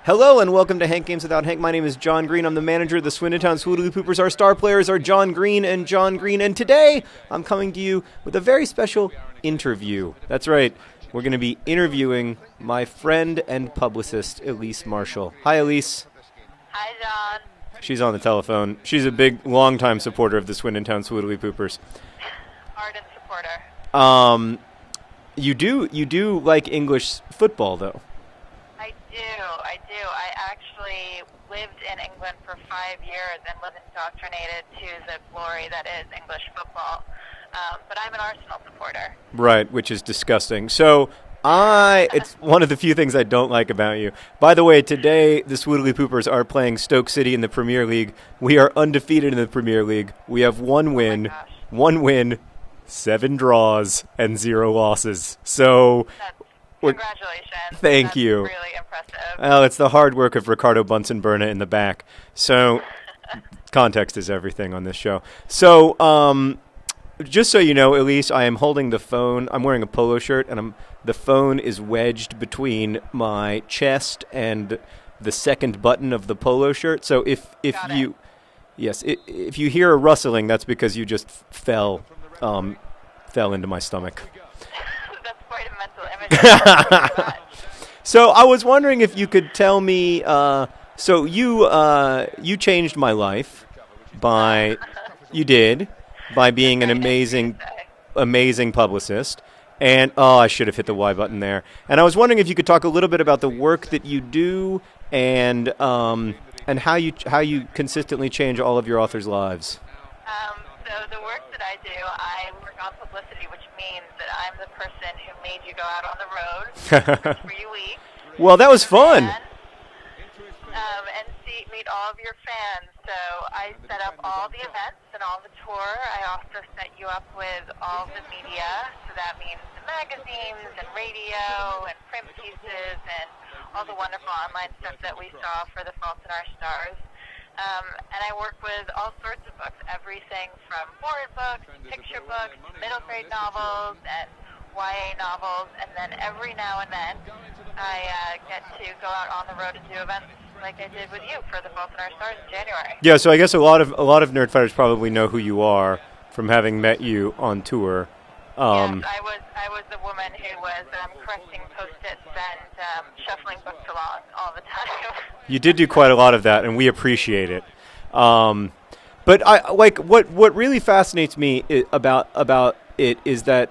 Hello and welcome to Hank Games Without Hank. My name is John Green. I'm the manager of the Swindon Town Swoodly Poopers. Our star players are John Green and John Green. And today I'm coming to you with a very special interview. That's right. We're going to be interviewing my friend and publicist, Elise Marshall. Hi, Elise. Hi, John. She's on the telephone. She's a big, long-time supporter of the Swindon Town Swoodly Poopers. Ardent supporter. You do like English football, though. I do. I actually lived in England for 5 years and was indoctrinated to the glory that is English football. But I'm an Arsenal supporter. Right, which is disgusting. So it's one of the few things I don't like about you. By the way, today the Swoodly Poopers are playing Stoke City in the Premier League. We are undefeated in the Premier League. We have one win, 7 draws, and 0 losses. So Congratulations. Thank you. Really impressive. Well, it's the hard work of Ricardo Bunsen-Burner in the back. So context is everything on this show. So just so you know, Elise, I am holding the phone. I'm wearing a polo shirt, and the phone is wedged between my chest and the second button of the polo shirt. So if you hear a rustling, that's because you just fell into my stomach. That's quite a mental image. So I was wondering if you could tell me. So you changed my life by being an amazing publicist. And I should have hit the Y button there. And I was wondering if you could talk a little bit about the work that you do and how you consistently change all of your authors' lives. So the work that I do, I work on publicity, which means that I'm the person who made you go out on the road for 3 weeks. Well, that was fun. And meet all of your fans. So I set up all the events and all the tour. I also set you up with all the media. So that means the magazines and radio and print pieces and all the wonderful online stuff that we saw for The Fault in Our Stars. And I work with all sorts of books, everything from horror books, picture books, middle grade novels, and YA novels. And then every now and then I get to go out on the road and do events like I did with you for The Fault in Our Stars in January. Yeah, so I guess a lot of nerdfighters probably know who you are from having met you on tour. Yes, I was the woman who was correcting Post-its and shuffling books along all the time. You did do quite a lot of that, and we appreciate it. But I like what really fascinates me about it is that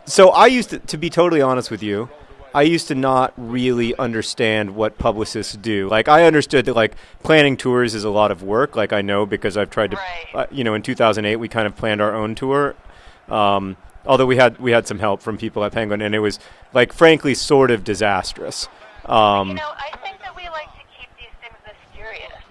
so I used to be totally honest with you, I used to not really understand what publicists do. Like, I understood that, like, planning tours is a lot of work. Like, I know because I've tried to, in 2008, we kind of planned our own tour. Although we had some help from people at Penguin, and it was, like, frankly, sort of disastrous. I think that we like to keep these things mysterious.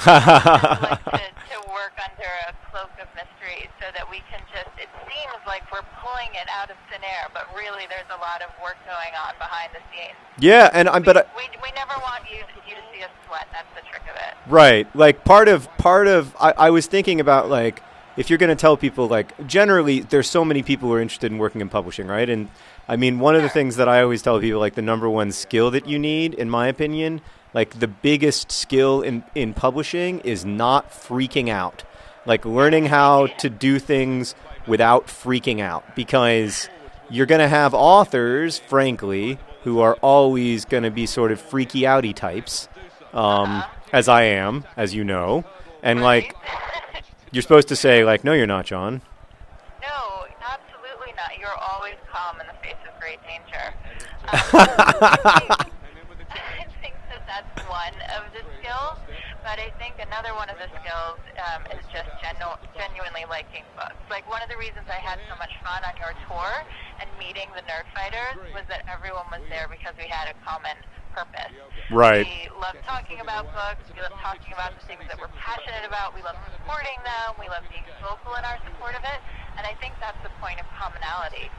Like to work under a cloak of mystery so that we can it seems like we're pulling it out of thin air, but really there's a lot of work going on behind the scenes. Yeah, and we never want you to see us sweat. That's the trick of it. Right. Like, part of I was thinking about, like, if you're going to tell people, like, generally there's so many people who are interested in working in publishing, right? And I mean, one of the things that I always tell people, like, the number one skill that you need, in my opinion, like, the biggest skill in publishing is not freaking out. Like, learning how to do things without freaking out, because you're going to have authors, frankly, who are always going to be sort of freaky outy types, as I am, as you know. And, like, you're supposed to say, like, no, you're not, John. No, absolutely not. You're always calm in the face of great danger. I think that's one of the skills, but I think another one of the skills is just genuinely liking books. Like, one of the reasons I had so much fun on your tour and meeting the Nerdfighters was that everyone was there because we had a common purpose. Right. We love talking about books. We love talking about the things that we're passionate about. We love supporting them. We love being vocal in our support of it. And I think that's the point of commonality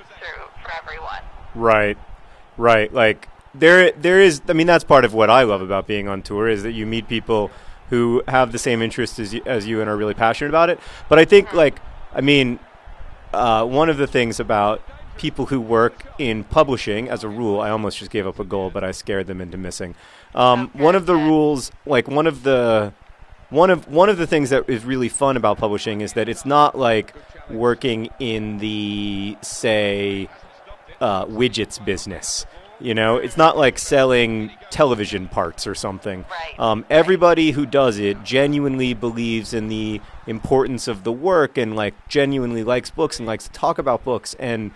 for everyone. Right. Like, there is, I mean, that's part of what I love about being on tour, is that you meet people who have the same interests as you and are really passionate about it. But I think, like, I mean, one of the things about people who work in publishing, as a rule, I almost just gave up a goal, but I scared them into missing. One of the rules, like one of the things that is really fun about publishing is that it's not like working in the, say, widgets business. You know, it's not like selling television parts or something. Right. Everybody who does it genuinely believes in the importance of the work and like genuinely likes books and likes to talk about books. And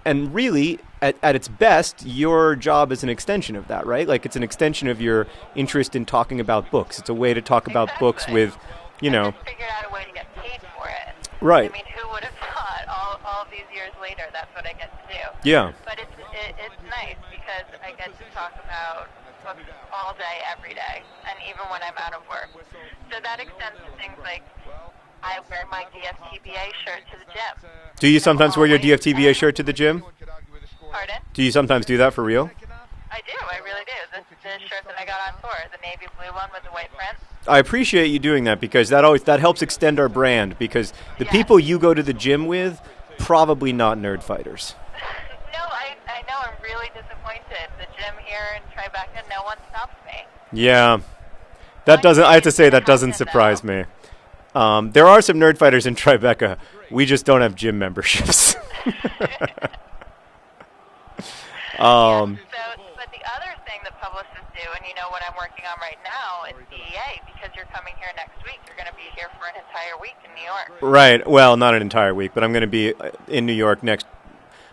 really, at its best, your job is an extension of that, right? Like it's an extension of your interest in talking about books. It's a way to talk about books with, you know. I just figured out a way to get paid for it. Right. I mean, who would have thought all these years later that's what I get to do? Yeah. But it's nice because I get to talk about books all day, every day, and even when I'm out of work. So that extends to things like I wear my DFTBA shirt to the gym. Do you sometimes wear your DFTBA shirt to the gym? Pardon? Do you sometimes do that for real? I do. I really do. The shirt that I got on tour, the navy blue one with the white print. I appreciate you doing that because that helps extend our brand because the people you go to the gym with, probably not nerd fighters. No, I know. I'm really disappointed. The gym here in Tribeca, no one stops me. Yeah. I have to say, that doesn't surprise me. There are some nerd fighters in Tribeca. We just don't have gym memberships. But the other thing that publicists do, and you know what I'm working on right now, is DEA, because you're coming here next week. You're going to be here for an entire week in New York. Right. Well, not an entire week, but I'm going to be in New York next.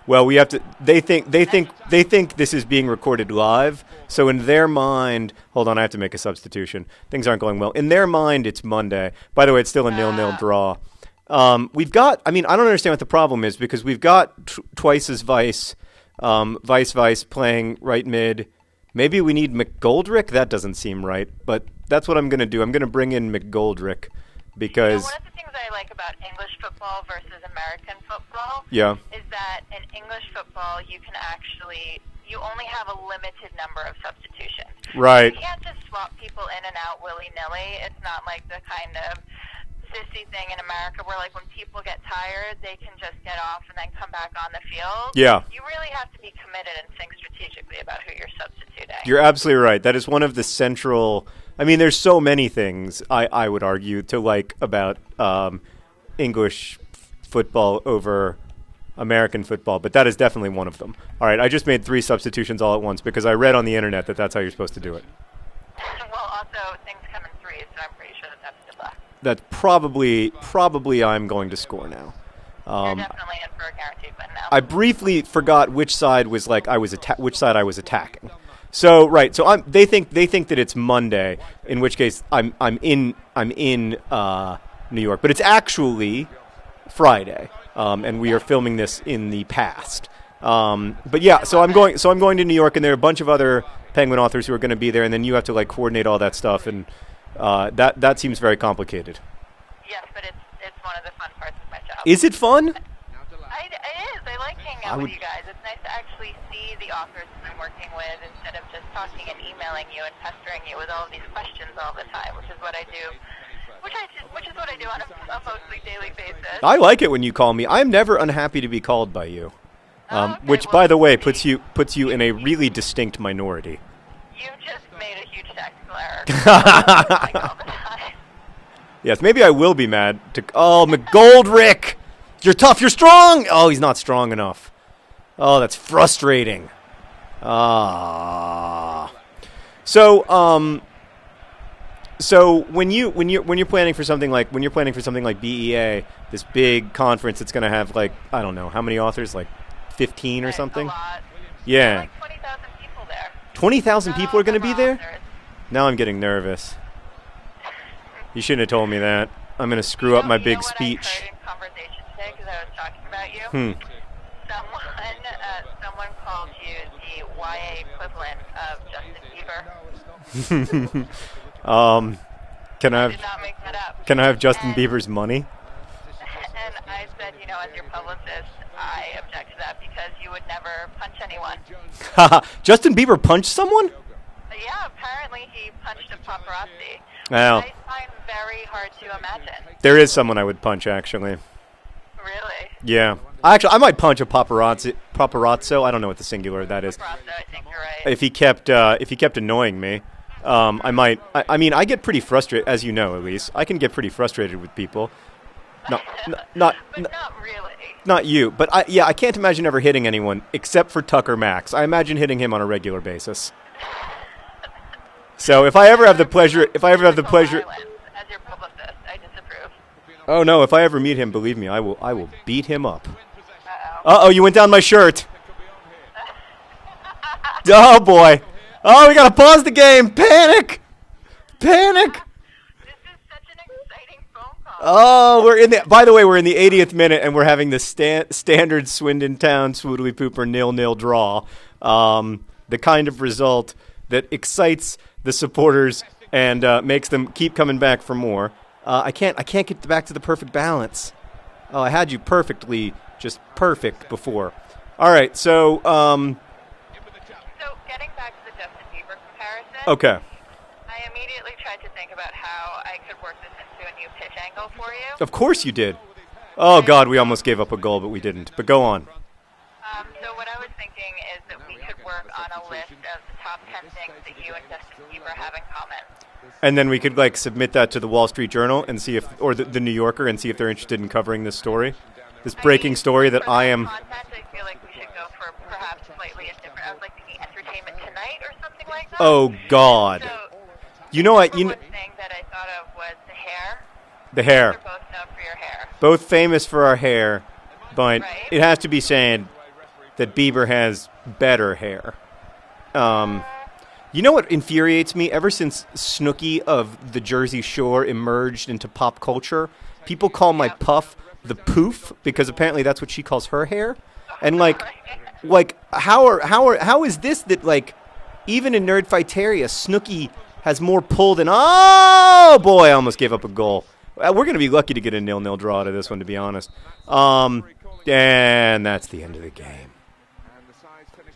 Well, we have to. They think this is being recorded live. So in their mind, hold on, I have to make a substitution. Things aren't going well. In their mind, it's Monday. By the way, it's still a 0-0 draw. We've got. I mean, I don't understand what the problem is because we've got twice as Vice. Vice playing right mid. Maybe we need McGoldrick. That doesn't seem right, but that's what I'm going to do. I'm going to bring in McGoldrick because one of the things I like about English football versus American football is that in English football you only have a limited number of substitutions. Right. You can't just swap people in and out willy-nilly. It's not like the kind of sissy thing in America where like when people get tired they can just get off and then come back on the field. Yeah. You really have to be committed and think strategically about who you're substituting. You're absolutely right. That is one of the central. I mean, there's so many things I would argue to like about English football over American football, but that is definitely one of them. All right, I just made 3 substitutions all at once because I read on the internet that that's how you're supposed to do it. Well, also things come in threes, so I'm pretty sure that's good luck. That probably I'm going to score now. You're definitely in for a guaranteed win now. I briefly forgot which side was like which side I was attacking. So right, so they think that it's Monday, in which case I'm in New York, but it's actually Friday, and we are filming this in the past. But yeah, so I'm going to New York, and there are a bunch of other Penguin authors who are going to be there, and then you have to like coordinate all that stuff, and that seems very complicated. Yes, but it's one of the fun parts of my job. Is it fun? It is. I like hanging out with you guys. It's nice to actually see the authors that I'm working with instead of just talking and emailing you and pestering you with all of these questions all the time, which is what I do. Which is what I do on a mostly daily basis. I like it when you call me. I'm never unhappy to be called by you. Okay, Which, by the way, puts you in a really distinct minority. You just made a huge technical error. Like all the time. Yes, maybe I will be mad. McGoldrick! You're tough, you're strong! Oh, he's not strong enough. Oh, that's frustrating. So when you're planning for something like BEA, this big conference that's going to have like, I don't know, how many authors? Like 15 or something? A lot. Yeah. Like 20,000 people there. 20,000 people are going to be there? Authors. Now I'm getting nervous. You shouldn't have told me that. I'm going to screw up my big speech. I heard in conversation today because I was talking about you. Someone called you the YA equivalent of Justin Bieber. Can I did not make that up. Can I have Justin Bieber's money? And I said, as your publicist, I object to that because you would never punch anyone. Justin Bieber punched someone? Yeah, apparently he punched a paparazzi. Well, I find very hard to imagine. there is someone I would punch, actually. Really? Yeah. Actually, I might punch a paparazzo. I don't know what the singular of that is. Paparazzo, I think you're right. If he kept annoying me, I might. I mean, I get pretty frustrated, as you know, Elise. I can get pretty frustrated with people. Not But not really. not you, but I can't imagine ever hitting anyone except for Tucker Max. I imagine hitting him on a regular basis. So if I ever have the pleasure, Violence. As your publicist, I disapprove. oh no, if I ever meet him, believe me, I will beat him up. Uh-oh. You went down my shirt. Oh boy. Oh, we gotta pause the game. Panic. This is such an exciting phone call. Oh, by the way, we're in the 80th minute, and we're having the standard Swindon Town Swoodly Pooper 0-0 draw. The kind of result that excites the supporters and makes them keep coming back for more. I can't get back to the perfect balance. Oh, I had you just perfect before. All right, so So getting back to the Justin Bieber comparison. okay. I immediately tried to think about how I could work this into a new pitch angle for you. Of course you did. Oh God, we almost gave up a goal, but we didn't. But go on. So what I was thinking is that we could work on a list of the top 10 things that you and Justin Bieber have in common. And then we could submit that to the Wall Street Journal and see or the New Yorker and see if they're interested in covering this story, this breaking story that for I that am. Content, I feel like we should go for perhaps slightly different. I was like thinking Entertainment Tonight or something like that. Oh God. So You know what? one thing that I thought of was the hair. The hair. You're both known for your hair. Both famous for our hair, but Right. it has to be said that Bieber has better hair. You know what infuriates me? Ever since Snooki of the Jersey Shore emerged into pop culture, people call my puff the poof because apparently that's what she calls her hair. And how is this that even in Nerdfighteria, Snooki has more pull than oh boy, I almost gave up a goal. We're going to be lucky to get a 0-0 draw out of this one, to be honest. And that's the end of the game.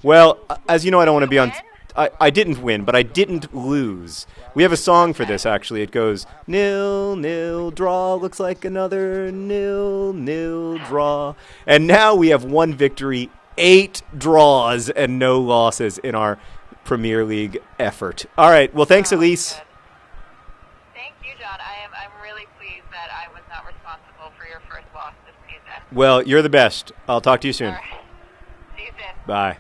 Well, as you know, I don't want to be on. I didn't win, but I didn't lose. We have a song for this, actually. It goes, 0-0 draw, looks like another 0-0 draw. And now we have one victory, 8 draws, and no losses in our Premier League effort. All right, well, thanks, Elise. Good. Thank you, John. I'm really pleased that I was not responsible for your first loss this season. Well, you're the best. I'll talk to you soon. All right. See you soon. Bye.